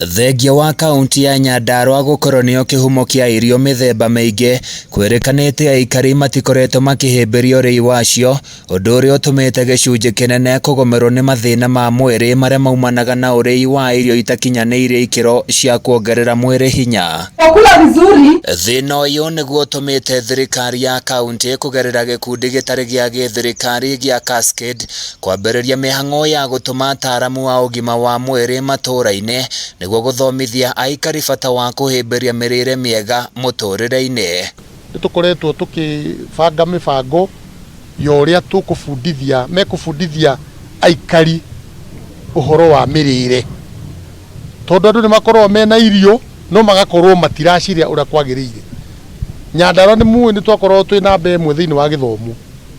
Thengia wa kaunti ya Nyandarua gukorwo nio kihumo kia irio mithemba maingi kwerekanite aikari matikoretwo makihimbiria urei wacio undu uria utumite gicunji kinene kugomerwo ni mathina ma mwiri maria maumanaga na urei wa irio itakinyaniire ikiro cia kuongerera mwiri hinya. Thina uyu niguo utumite thirikari ya kaunti kugerera gikundi gitari gia githirikari gia CASCADE kwambiriria mihang'o ya gutuma ataramu wa ugima wa mwiri matura-ini niguo guthomithia aikari bata wa kuhimbiria mirire miega muturire-ini. Nitukoretwo tukibanga mibango ya uria mekubundithia aikari uhoro wa mirire, tondu andu ni makorwo mena irio no magakorwo matiraciria uria kwagiriire. Nyandarua ni muwe ni twakorwo twina mbemwe thiini wa githomo,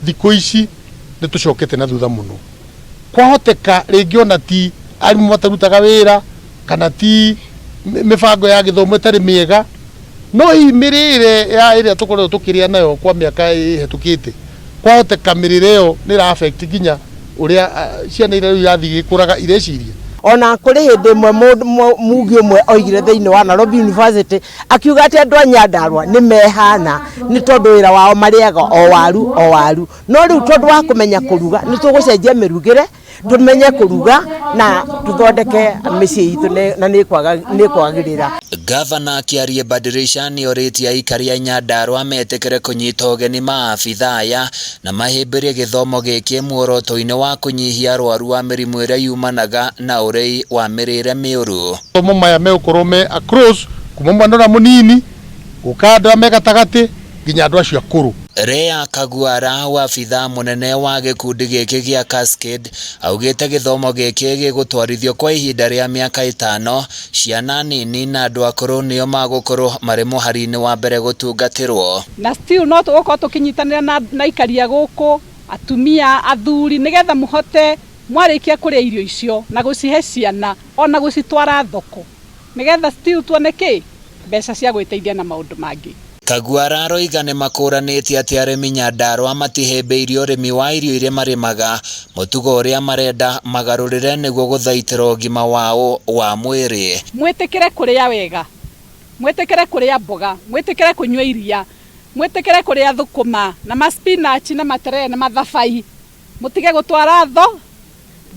thikũ ici ni tucokete na thutha muno. Kwahoteka ringi ona ti arimu matarutaga wira kana ti mibango ya githomo itari miega, no mirire ya iria tukorwo tukiria nayo kwa miaka ihetukite, kwahoteka mirire yo ni ra affect ginya uria ciana iria irathi gikuraga ireciria. Ona kuri hindi mwe mugi umwe oigire thiini wa Nairobi University akiuga ati andu a Nyandarua ni mehana ni tondu wira wao mariaga o waru no riu tondu wa kumenya kuruga ni tugucenjia mirugire tumenye kuruga na tuthondeke micii itu na ni kwagirira. Gavana Kiarie Badirisha ni oritie aikari a Nyandarua metekere kunyita ugeni maabithaa aya na mahimbirie githomo giki muoroto-ini wa kunyihia arwaru wa mirimu iria yumanaga na urei wa mirire miuru. Tomo maya meukorwo me across kuma mwana munini gukanda me gatagati ginya andu acio akuru. Rea KURUGURIA wa abithaa munene wa gikundi giki gia CASCADE augite githomo giki gigutwarithio kwa ihinda ria miaka 5, ciana nini na andu akuru nio magukorwo mari muhari-ini wa mbere gutungatirwo. Na still no tugukorwo tukinyitanira na ikaria guku atumia athuri nigetha muhote mwarikia kuria irio icio na gucihe ciana ona gucitwara thoko nigetha still tuoneke mbeca cia gwiteithia na maundu mangi. KURUGURIA aroiga ni makuranitie ati arimi Nyandarua matihimbiirie urimi wa irio iria marimaga mutugo uria marenda magarurire niguo guthaitira ugima wao wa mwiri. Mwitikire kuria wega, mwitikire kuria mboga, mwitikire kunywa iria, mwitikire kuria thukuma na spinach na materere na mathabai, mutige gutwara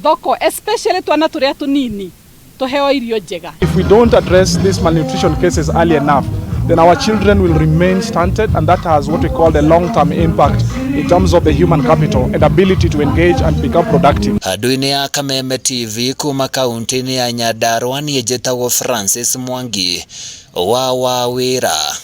thoko especially twana turia tunini tuheo irio njega. If we don't address these malnutrition cases early enough, then our children will remain stunted, and that has what we call the long-term impact in terms of the human capital and ability to engage and become productive. Andu-ini ya Kameme TV kuma kaunti-ini ya Nyandarua ni njĩtagwo Francis Mwangi wa Wĩra.